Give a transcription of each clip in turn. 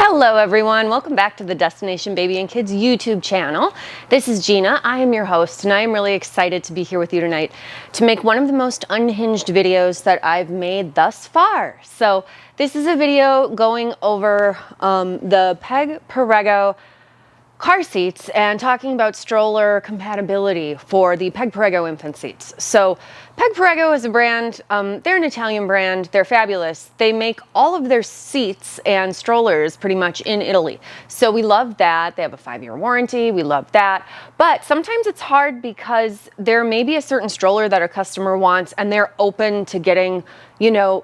Hello everyone, welcome back to the Destination Baby and Kids YouTube channel. This is Gina, I am your host, and I am really excited to be here with you tonight to make one of the most unhinged videos that I've made thus far. So this is a video going over the Peg Perego car seats and talking about stroller compatibility for the Peg Perego infant seats. So Peg Perego is a brand, they're an Italian brand, they're fabulous. They make all of their seats and strollers pretty much in Italy. So we love that. They have a 5-year warranty, we love that. But sometimes it's hard because there may be a certain stroller that a customer wants and they're open to getting, you know,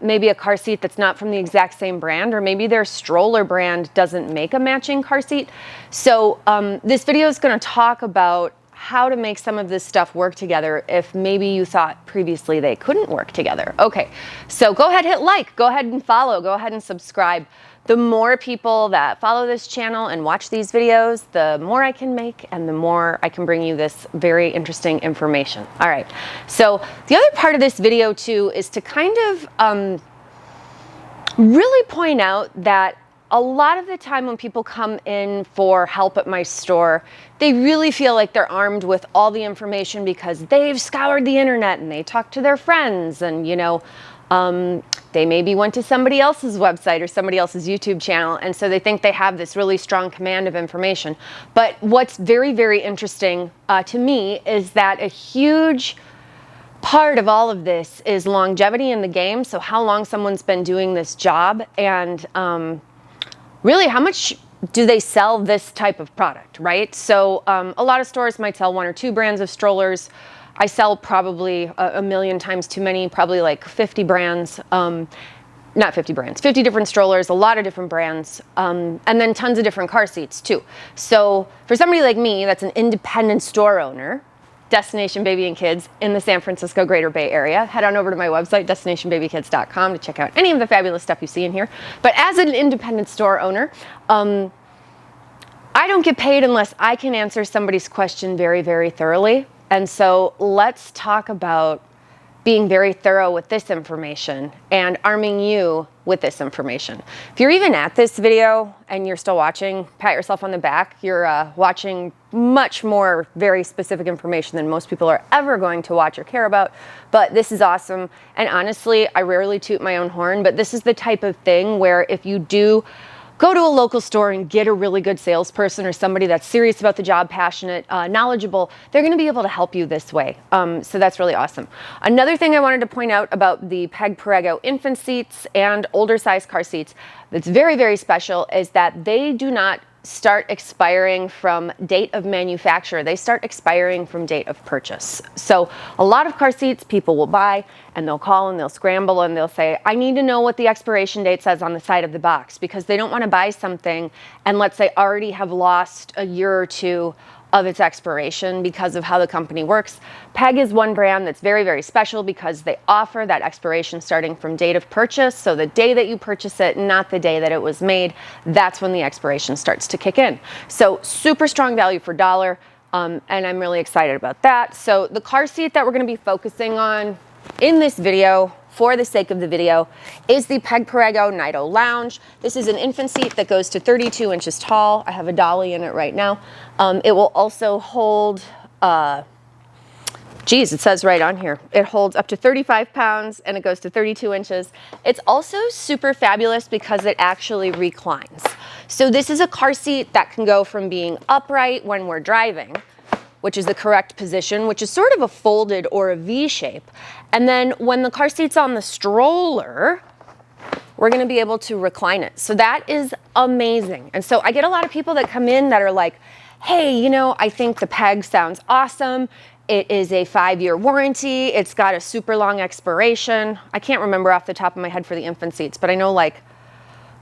maybe a car seat that's not from the exact same brand, or maybe their stroller brand doesn't make a matching car seat. So this video is going to talk about how to make some of this stuff work together if maybe you thought previously they couldn't work together. Okay, so go ahead, hit like, go ahead and follow, go ahead and subscribe. The more people that follow this channel and watch these videos, the more I can make and the more I can bring you this very interesting information. All right, so the other part of this video too is to kind of really point out that a lot of the time when people come in for help at my store, they really feel like they're armed with all the information because they've scoured the internet and they talk to their friends and, you know, they maybe went to somebody else's website or somebody else's YouTube channel, and so they think they have this really strong command of information. But what's very, very interesting to me is that a huge part of all of this is longevity in the game. So how long someone's been doing this job, and really how much do they sell this type of product, right? So a lot of stores might sell 1 or 2 brands of strollers. I sell probably a million times too many, probably like 50 brands, not 50 brands, 50 different strollers, a lot of different brands, and then tons of different car seats too. So for somebody like me that's an independent store owner, Destination Baby and Kids in the San Francisco Greater Bay Area, head on over to my website, destinationbabykids.com, to check out any of the fabulous stuff you see in here. But as an independent store owner, I don't get paid unless I can answer somebody's question very, very thoroughly. And so let's talk about being very thorough with this information and arming you with this information. If you're even at this video and you're still watching, pat yourself on the back. You're watching much more very specific information than most people are ever going to watch or care about. But this is awesome. And honestly, I rarely toot my own horn, but this is the type of thing where if you do go to a local store and get a really good salesperson or somebody that's serious about the job, passionate, knowledgeable, they're going to be able to help you this way. So that's really awesome. Another thing I wanted to point out about the Peg Perego infant seats and older size car seats that's very, very special is that they do not start expiring from date of manufacture. They start expiring from date of purchase. So a lot of car seats people will buy and they'll call and they'll scramble and they'll say, I need to know what the expiration date says on the side of the box, because they don't want to buy something and let's say already have lost a year or two of its expiration because of how the company works. Peg is one brand that's very, very special because they offer that expiration starting from date of purchase. So the day that you purchase it, not the day that it was made, that's when the expiration starts to kick in. So super strong value for dollar, and I'm really excited about that. So the car seat that we're going to be focusing on in this video, for the sake of the video, is the Peg Perego Nido Lounge. This is an infant seat that goes to 32 inches tall. I have a dolly in it right now. It will also hold, geez, it says right on here, it holds up to 35 pounds and it goes to 32 inches. It's also super fabulous because it actually reclines. So this is a car seat that can go from being upright when we're driving, which is the correct position, which is sort of a folded or a V shape. And then when the car seat's on the stroller, we're gonna be able to recline it. So that is amazing. And so I get a lot of people that come in that are like, hey, you know, I think the Peg sounds awesome. It is a 5-year warranty. It's got a super long expiration. I can't remember off the top of my head for the infant seats, but I know like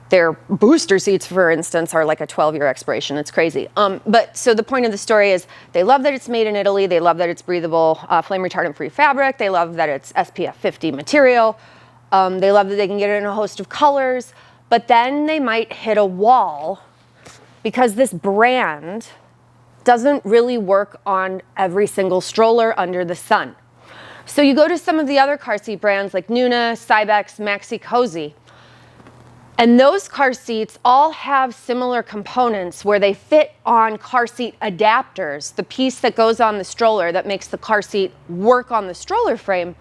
their booster seats, for instance, are like a 12-year expiration. It's crazy. But so the point of the story is they love that it's made in Italy. They love that it's breathable, flame retardant-free fabric. They love that it's SPF 50 material. They love that they can get it in a host of colors. But then they might hit a wall because this brand doesn't really work on every single stroller under the sun. So you go to some of the other car seat brands like Nuna, Cybex, Maxi Cozy. And those car seats all have similar components where they fit on car seat adapters, the piece that goes on the stroller that makes the car seat work on the stroller frame.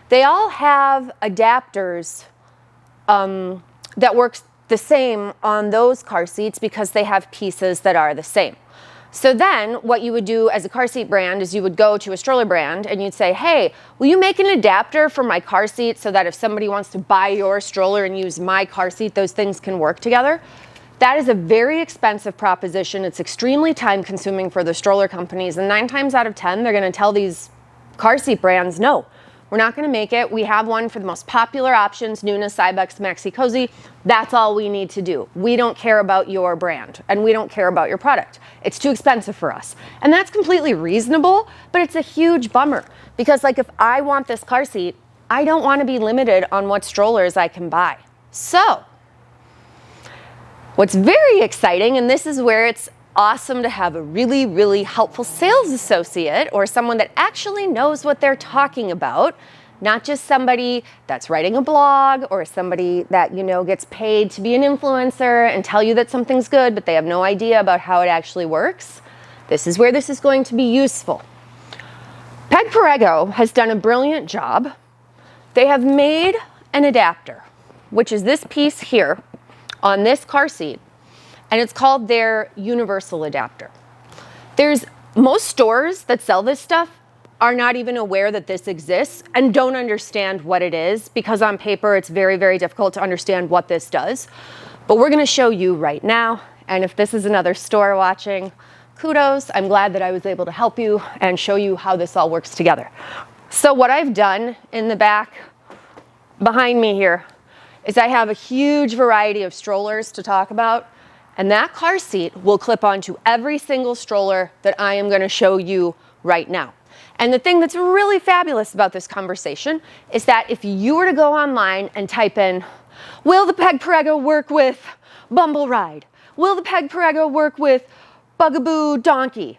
They all have adapters that works the same on those car seats because they have pieces that are the same. So then what you would do as a car seat brand is you would go to a stroller brand and you'd say, hey, will you make an adapter for my car seat so that if somebody wants to buy your stroller and use my car seat, those things can work together? That is a very expensive proposition. It's extremely time consuming for the stroller companies, and 9 times out of 10, they're gonna tell these car seat brands, no, we're not gonna make it. We have one for the most popular options, Nuna, Cybex, Maxi Cozy. That's all we need to do. We don't care about your brand and we don't care about your product. It's too expensive for us. And that's completely reasonable, but it's a huge bummer because like if I want this car seat, I don't wanna be limited on what strollers I can buy. So, what's very exciting, and this is where it's awesome to have a really, really helpful sales associate or someone that actually knows what they're talking about, not just somebody that's writing a blog or somebody that, you know, gets paid to be an influencer and tell you that something's good, but they have no idea about how it actually works. This is where this is going to be useful. Peg Perego has done a brilliant job. They have made an adapter, which is this piece here on this car seat, and it's called their universal adapter. There's most stores that sell this stuff are not even aware that this exists and don't understand what it is because on paper it's very, very difficult to understand what this does. But we're gonna show you right now, and if this is another store watching, kudos, I'm glad that I was able to help you and show you how this all works together. So what I've done in the back behind me here is I have a huge variety of strollers to talk about. And that car seat will clip onto every single stroller that I am going to show you right now. And the thing that's really fabulous about this conversation is that if you were to go online and type in, will the Peg Perego work with Bumbleride? Will the Peg Perego work with Bugaboo Donkey?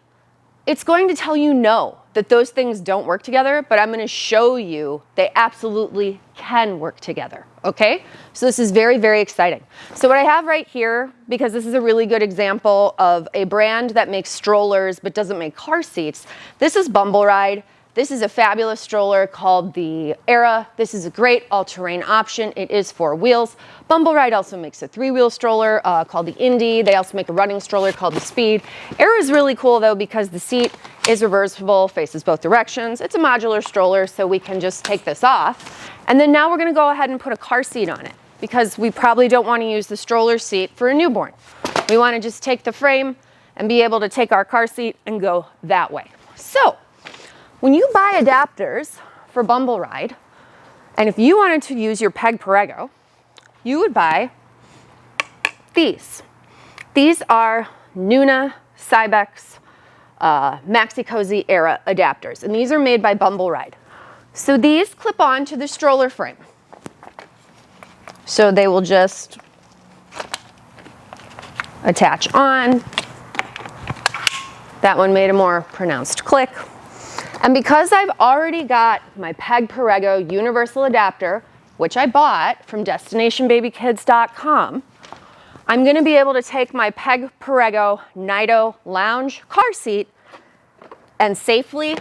It's going to tell you no, that those things don't work together, but I'm going to show you they absolutely can work together, okay? So this is very, very exciting. So what I have right here, because this is a really good example of a brand that makes strollers but doesn't make car seats, this is Bumbleride. This is a fabulous stroller called the ERA. This is a great all-terrain option. It is 4 wheels. Bumbleride also makes a 3-wheel stroller called the Indy. They also make a running stroller called the Speed. ERA is really cool though because the seat is reversible, faces both directions. It's a modular stroller, so we can just take this off. And then now we're gonna go ahead and put a car seat on it because we probably don't wanna use the stroller seat for a newborn. We wanna just take the frame and be able to take our car seat and go that way. So, when you buy adapters for Bumbleride, and if you wanted to use your Peg Perego, you would buy these. These are Nuna, Cybex, Maxi Cozy ERA adapters, and these are made by Bumbleride. So these clip on to the stroller frame. So they will just attach on. That one made a more pronounced click. And because I've already got my Peg Perego universal adapter, which I bought from destinationbabykids.com, I'm gonna be able to take my Peg Perego Nido lounge car seat and safely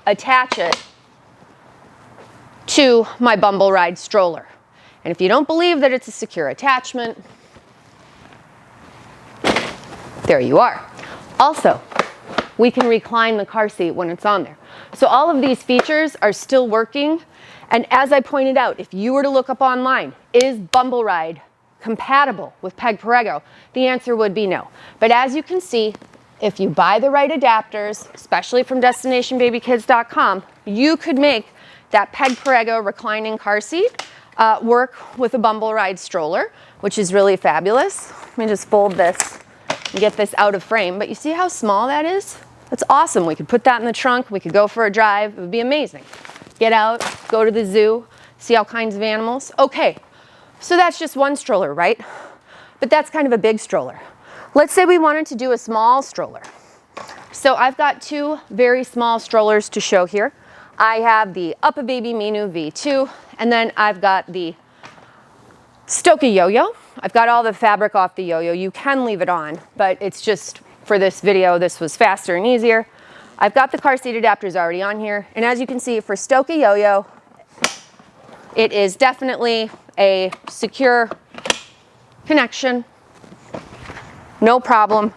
attach it to my Bumbleride stroller. And if you don't believe that it's a secure attachment, there you are. Also, we can recline the car seat when it's on there. So all of these features are still working. And as I pointed out, if you were to look up online, is Bumbleride compatible with Peg Perego? The answer would be no. But as you can see, if you buy the right adapters, especially from destinationbabykids.com, you could make that Peg Perego reclining car seat work with a Bumbleride stroller, which is really fabulous. Let me just fold this and get this out of frame. But you see how small that is? That's awesome. We could put that in the trunk. We could go for a drive. It would be amazing. Get out, go to the zoo, see all kinds of animals. Okay, so that's just one stroller, right? But that's kind of a big stroller. Let's say we wanted to do a small stroller. So I've got 2 very small strollers to show here. I have the UPPAbaby Minu V2, and then I've got the Stokke Yo-Yo. I've got all the fabric off the yo-yo. You can leave it on, but it's just for this video, this was faster and easier. I've got the car seat adapters already on here. And as you can see, for Stokke yo-yo, it is definitely a secure connection. No problem.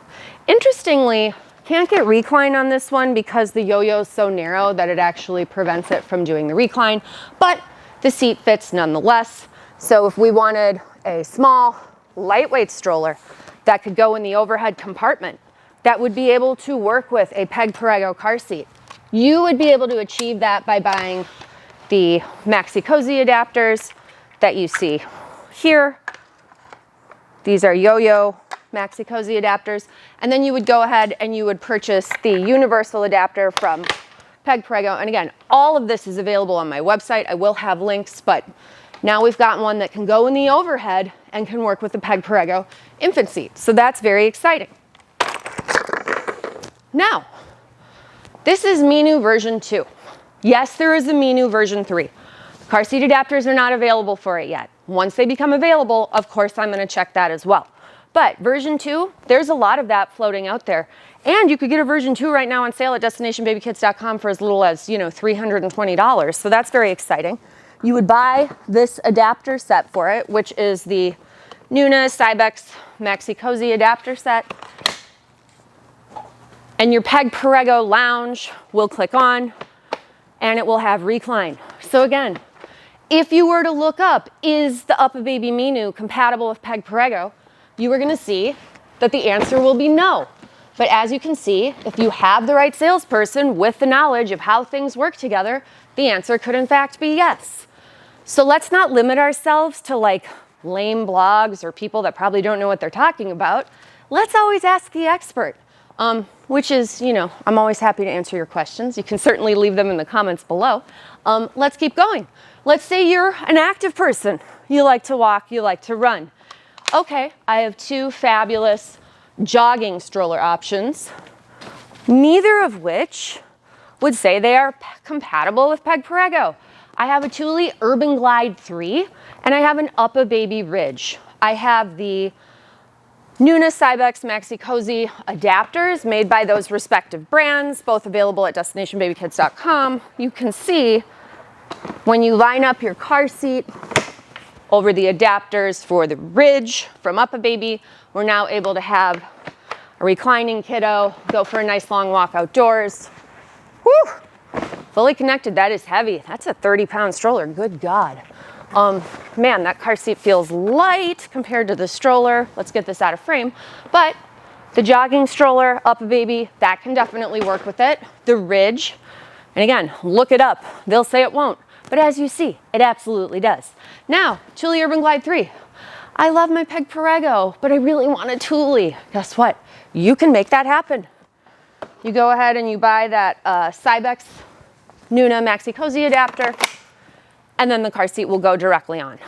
Interestingly, can't get recline on this one because the yo-yo is so narrow that it actually prevents it from doing the recline, but the seat fits nonetheless. So if we wanted a small, lightweight stroller that could go in the overhead compartment, that would be able to work with a Peg Perego car seat, you would be able to achieve that by buying the Maxi Cozy adapters that you see here. These are yo-yo Maxi Cozy adapters, and then you would go ahead and you would purchase the universal adapter from Peg Perego. And again, all of this is available on my website. I will have links, but now we've got one that can go in the overhead and can work with the Peg Perego infant seat. So that's very exciting. Now, this is Minu version 2. Yes, there is a Minu version 3. Car seat adapters are not available for it yet. Once they become available, of course, I'm going to check that as well. But version 2, there's a lot of that floating out there. And you could get a version 2 right now on sale at destinationbabykids.com for as little as, $320. So that's very exciting. You would buy this adapter set for it, which is the Nuna Cybex Maxi Cozy adapter set. And your Peg Perego Lounge will click on, and it will have recline. So again, if you were to look up, is the UPPAbaby Minu compatible with Peg Perego, you are going to see that the answer will be no. But as you can see, if you have the right salesperson with the knowledge of how things work together, the answer could in fact be yes. So let's not limit ourselves to like lame blogs or people that probably don't know what they're talking about. Let's always ask the expert, which is, I'm always happy to answer your questions. You can certainly leave them in the comments below. Let's keep going. Let's say you're an active person. You like to walk, you like to run. Okay, I have 2 fabulous jogging stroller options, neither of which would say they are compatible with Peg Perego. I have a Thule Urban Glide 3, and I have an UPPAbaby Ridge. I have the Nuna Cybex Maxi Cozy adapters made by those respective brands, both available at destinationbabykids.com. You can see when you line up your car seat over the adapters for the Ridge from UPPAbaby, we're now able to have a reclining kiddo, go for a nice long walk outdoors. Woo! Fully connected, that is heavy. That's a 30-pound stroller, good God. Man, that car seat feels light compared to the stroller. Let's get this out of frame. But the jogging stroller, UPPAbaby, that can definitely work with it. The Ridge, and again, look it up. They'll say it won't. But as you see, it absolutely does. Now, Thule Urban Glide 3. I love my Peg Perego, but I really want a Thule. Guess what? You can make that happen. You go ahead and you buy that Cybex Nuna Maxi Cozy adapter, and then the car seat will go directly on.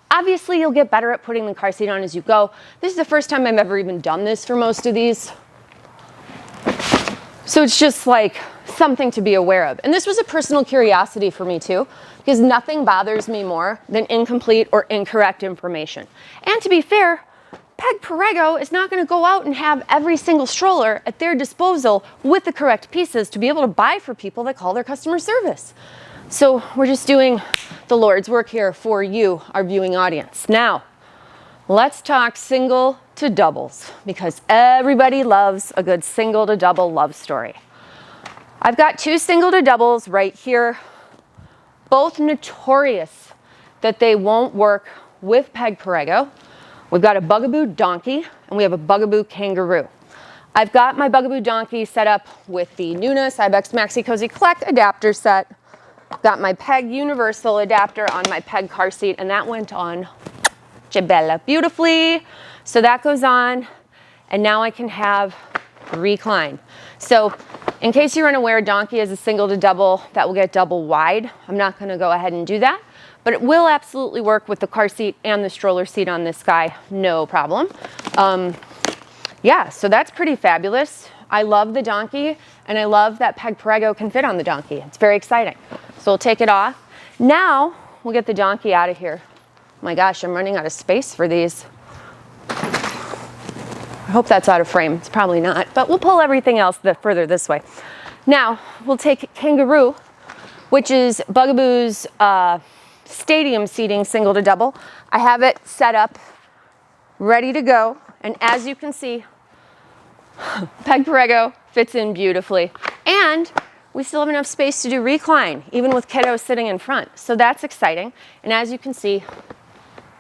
Obviously, you'll get better at putting the car seat on as you go. This is the first time I've ever even done this for most of these. So it's just like something to be aware of. And this was a personal curiosity for me too, because nothing bothers me more than incomplete or incorrect information. And to be fair, Peg Perego is not going to go out and have every single stroller at their disposal with the correct pieces to be able to buy for people that call their customer service. So we're just doing the Lord's work here for you, our viewing audience. Now, let's talk single to doubles, because everybody loves a good single to double love story. I've got 2 single to doubles right here, both notorious that they won't work with Peg Perego. We've got a Bugaboo Donkey and we have a Bugaboo Kangaroo. I've got my Bugaboo Donkey set up with the Nuna Cybex Maxi Cozy Collect adapter set. Got my Peg Universal adapter on my Peg car seat, and that went on Jabella beautifully. So that goes on, and now I can have recline. So in case you're unaware, Donkey is a single to double that will get double wide. I'm not going to go ahead and do that, but it will absolutely work with the car seat and the stroller seat on this guy, no problem. Yeah, so that's pretty fabulous. I love the Donkey, and I love that Peg Perego can fit on the Donkey. It's very exciting. So we'll take it off. Now we'll get the Donkey out of here. Oh my gosh, I'm running out of space for these. hope that's out of frame. It's probably not, but we'll pull everything else further this way. Now, we'll take Kangaroo, which is Bugaboo's stadium seating single to double. I have it set up, ready to go, and as you can see, Peg Perego fits in beautifully. And we still have enough space to do recline, even with kiddos sitting in front. So that's exciting. And as you can see,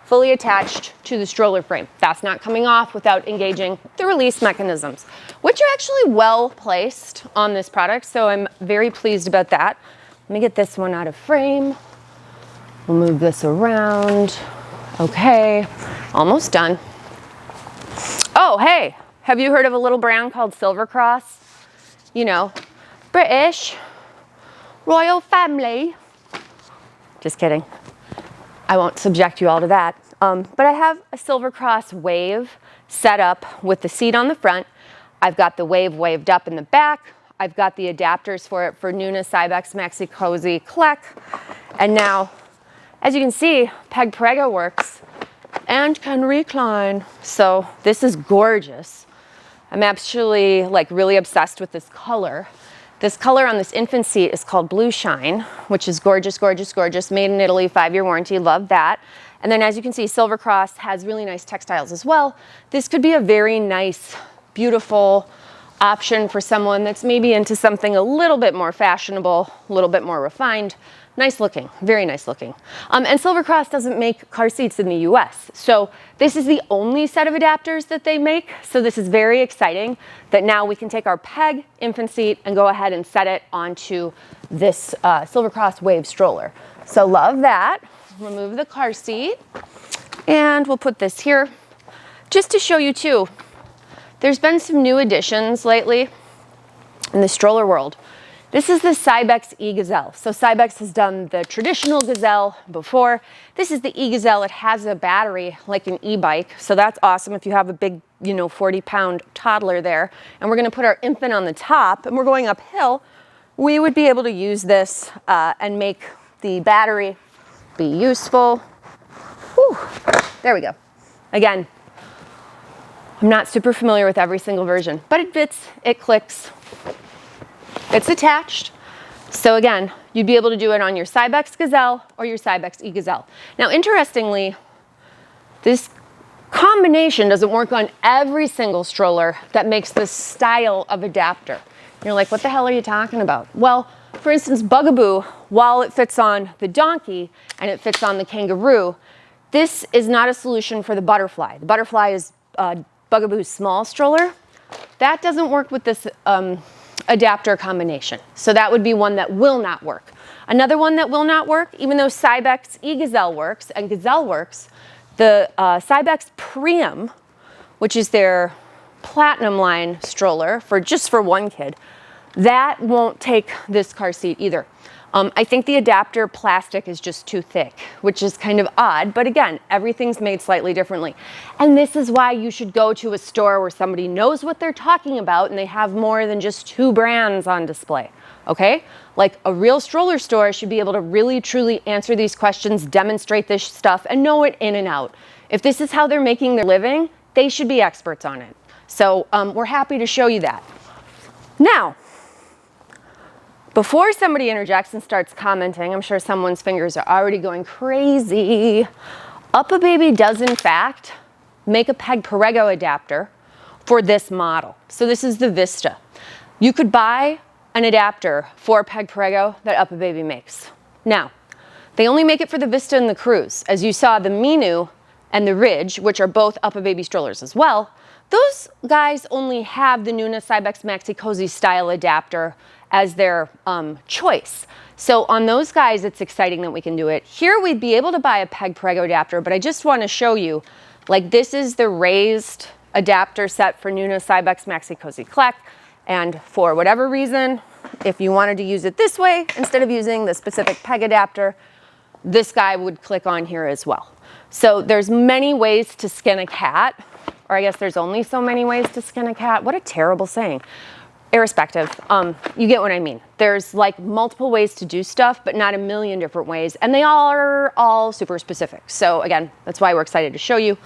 fully attached to the stroller frame. That's not coming off without engaging the release mechanisms, which are actually well placed on this product. So I'm very pleased about that. Let me get this one out of frame. We'll move this around. Okay, almost done. Oh, hey, have you heard of a little brand called Silver Cross? You know, British, royal family. Just kidding. I won't subject you all to that. But I have a Silver Cross Wave set up with the seat on the front. I've got the Wave waved up in the back. I've got the adapters for it for Nuna, Cybex, Maxi Cozy, Kleck. And now, as you can see, Peg Perego works and can recline. So this is gorgeous. I'm actually like really obsessed with this color. This color on this infant seat is called Blue Shine, which is gorgeous, gorgeous, gorgeous. Made in Italy, 5-year warranty, love that. And then as you can see, Silver Cross has really nice textiles as well. This could be a very nice, beautiful option for someone that's maybe into something a little bit more fashionable, a little bit more refined. Nice looking, very nice looking. And Silver Cross doesn't make car seats in the US. So this is the only set of adapters that they make. So this is very exciting that now we can take our Peg infant seat and go ahead and set it onto this Silver Cross Wave stroller. So love that. Remove the car seat and we'll put this here just to show you too. There's been some new additions lately in the stroller world. This is the Cybex E Gazelle. So Cybex has done the traditional Gazelle before. This is the E Gazelle. It has a battery like an e-bike. So that's awesome if you have a big, 40-pound toddler there. And we're gonna put our infant on the top and we're going uphill. We would be able to use this and make the battery be useful. Whew. There we go. Again, I'm not super familiar with every single version, but it fits, it clicks. It's attached. So again, you'd be able to do it on your Cybex Gazelle or your Cybex E Gazelle. Now, interestingly, this combination doesn't work on every single stroller that makes this style of adapter. You're like, what the hell are you talking about? Well, for instance, Bugaboo, while it fits on the Donkey and it fits on the Kangaroo, this is not a solution for the Butterfly. The Butterfly is Bugaboo's small stroller. That doesn't work with this adapter combination. So that would be one that will not work. Another one that will not work, even though Cybex E Gazelle works and Gazelle works, the Cybex Primo, which is their platinum line stroller just for one kid, that won't take this car seat either. I think the adapter plastic is just too thick, which is kind of odd, but again, everything's made slightly differently. And this is why you should go to a store where somebody knows what they're talking about and they have more than just 2 brands on display, okay? Like a real stroller store should be able to really, truly answer these questions, demonstrate this stuff, and know it in and out. If this is how they're making their living, they should be experts on it. So we're happy to show you that. Now, before somebody interjects and starts commenting, I'm sure someone's fingers are already going crazy. UPPAbaby does in fact make a Peg Perego adapter for this model. So this is the Vista. You could buy an adapter for Peg Perego that UPPAbaby makes. Now, they only make it for the Vista and the CRUZ. As you saw, the Minu and the Ridge, which are both UPPAbaby strollers as well, those guys only have the Nuna Cybex Maxi Cozy style adapter as their choice. So on those guys, it's exciting that we can do it. Here we'd be able to buy a Peg Perego adapter, but I just want to show you, like this is the raised adapter set for Nuna Cybex Maxi Cozy Kleck. And for whatever reason, if you wanted to use it this way, instead of using the specific Peg adapter, this guy would click on here as well. So there's many ways to skin a cat, or I guess there's only so many ways to skin a cat. What a terrible saying. Irrespective, you get what I mean. There's like multiple ways to do stuff, but not a million different ways. And they are all super specific. So again, that's why we're excited to show you.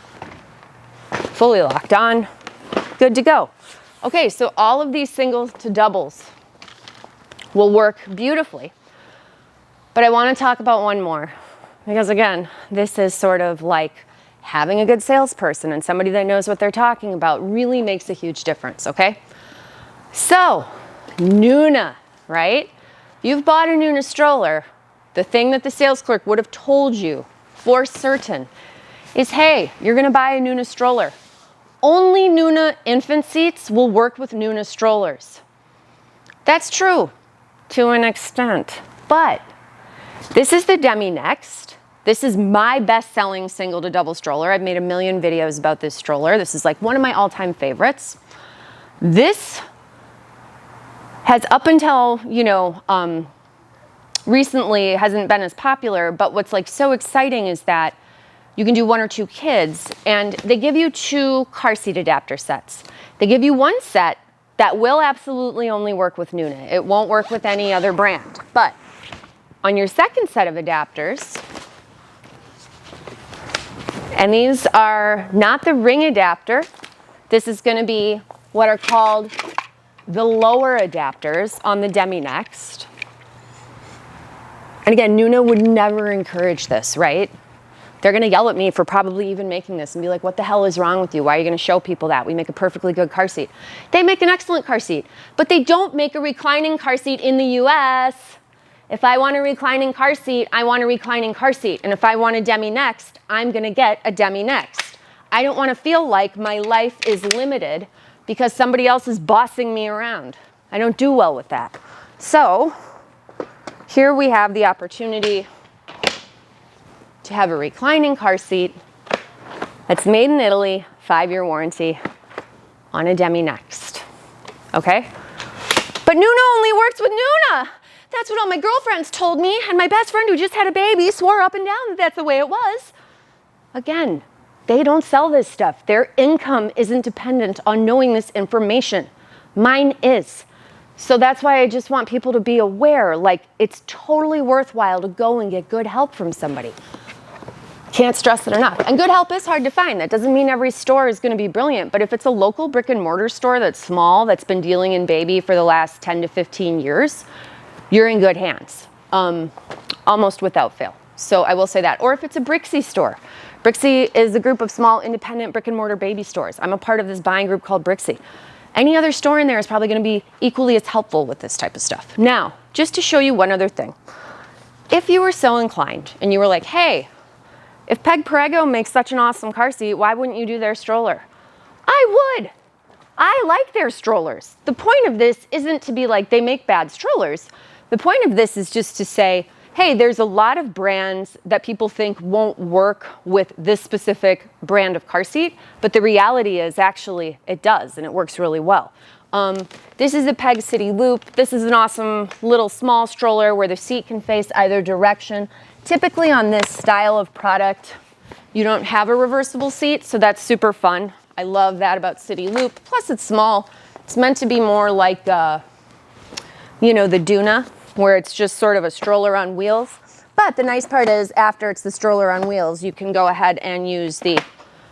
Fully locked on. good to go. Okay, so all of these singles to doubles will work beautifully. But I want to talk about one more, because again, this is sort of like having a good salesperson and somebody that knows what they're talking about really makes a huge difference, okay? So, Nuna, right? You've bought a Nuna stroller. The thing that the sales clerk would have told you for certain is, hey, you're going to buy a Nuna stroller. Only Nuna infant seats will work with Nuna strollers. That's true to an extent, but this is the Demi next. This is my best-selling single to double stroller. I've made a million videos about this stroller. This is like one of my all-time favorites. This has up until, recently hasn't been as popular, but what's like so exciting is that you can do 1 or 2 kids, and they give you 2 car seat adapter sets. They give you one set that will absolutely only work with Nuna. It won't work with any other brand, but on your second set of adapters, and these are not the ring adapter, this is going to be what are called the lower adapters on the Demi next. And again, Nuna would never encourage this, right? They're going to yell at me for probably even making this and be like, what the hell is wrong with you? Why are you going to show people that? We make a perfectly good car seat. They make an excellent car seat, but they don't make a reclining car seat in the US. If I want a reclining car seat, I want a reclining car seat. And if I want a Demi next, I'm going to get a Demi next. I don't want to feel like my life is limited because somebody else is bossing me around. I don't do well with that. So here we have the opportunity to have a reclining car seat that's made in Italy, 5-year warranty on a Demi next. Okay? But Nuna only works with Nuna. That's what all my girlfriends told me, and my best friend who just had a baby swore up and down that that's the way it was. Again, they don't sell this stuff. Their income isn't dependent on knowing this information. Mine is. So that's why I just want people to be aware, like, it's totally worthwhile to go and get good help from somebody. Can't stress it enough. And good help is hard to find. That doesn't mean every store is going to be brilliant, but if it's a local brick and mortar store that's small, that's been dealing in baby for the last 10 to 15 years, you're in good hands, almost without fail. So I will say that. Or if it's a Brixie store. Brixie is a group of small independent brick and mortar baby stores. I'm a part of this buying group called Brixie. Any other store in there is probably going to be equally as helpful with this type of stuff. Now, just to show you one other thing. If you were so inclined and you were like, hey, if Peg Perego makes such an awesome car seat, why wouldn't you do their stroller? I would. I like their strollers. The point of this isn't to be like they make bad strollers. The point of this is just to say, hey, there's a lot of brands that people think won't work with this specific brand of car seat, but the reality is actually it does, and it works really well. This is a Peg City Loop. This is an awesome little small stroller where the seat can face either direction. Typically on this style of product, you don't have a reversible seat, so that's super fun. I love that about City Loop. Plus it's small. It's meant to be more like, the Duna, where it's just sort of a stroller on wheels. But the nice part is after it's the stroller on wheels, you can go ahead and use the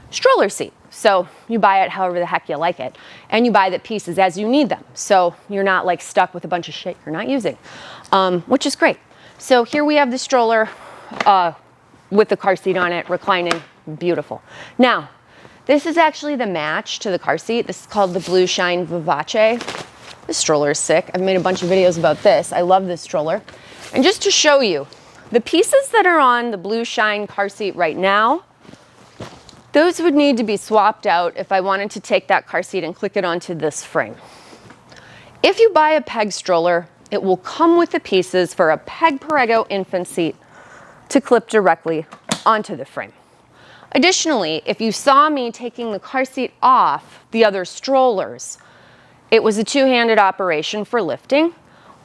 stroller seat. So you buy it however the heck you like it. And you buy the pieces as you need them. So you're not like stuck with a bunch of shit you're not using, which is great. So here we have the stroller with the car seat on it, reclining, beautiful. Now, this is actually the match to the car seat. This is called the Blue Shine Vivace. This stroller is sick. I've made a bunch of videos about this. I love this stroller. And just to show you, the pieces that are on the Blue Shine car seat right now, those would need to be swapped out if I wanted to take that car seat and click it onto this frame. If you buy a Peg stroller, it will come with the pieces for a Peg Perego infant seat to clip directly onto the frame. Additionally, if you saw me taking the car seat off the other strollers, it was a two-handed operation for lifting.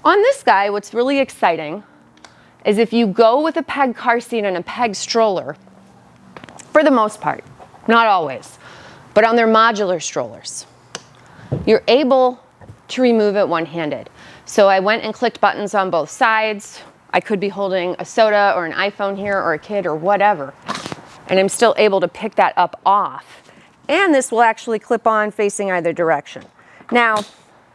On this guy, what's really exciting is if you go with a Peg car seat and a Peg stroller, for the most part, not always, but on their modular strollers, you're able to remove it one-handed. So I went and clicked buttons on both sides. I could be holding a soda or an iPhone here or a kid or whatever, and I'm still able to pick that up off. and this will actually clip on facing either direction. Now,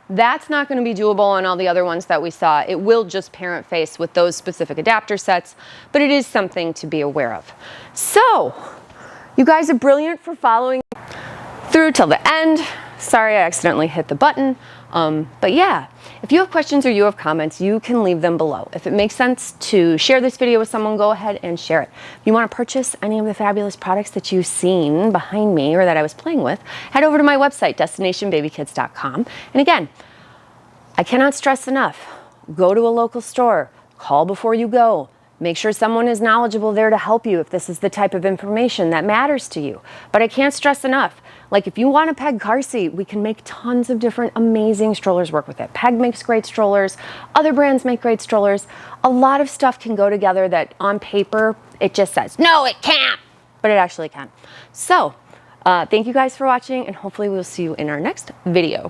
that's not going to be doable on all the other ones that we saw. It will just parent face with those specific adapter sets, but it is something to be aware of. So, you guys are brilliant for following through till the end. Sorry I accidentally hit the button. But yeah, if you have questions or you have comments, you can leave them below. If it makes sense to share this video with someone, go ahead and share it. If you want to purchase any of the fabulous products that you've seen behind me or that I was playing with, head over to my website, destinationbabykids.com. And again, I cannot stress enough, go to a local store, call before you go. Make sure someone is knowledgeable there to help you if this is the type of information that matters to you. But I can't stress enough, like if you want a Peg car seat, we can make tons of different amazing strollers work with it. Peg makes great strollers, other brands make great strollers. A lot of stuff can go together that on paper, it just says, no, it can't, but it actually can. So, thank you guys for watching, and hopefully we'll see you in our next video.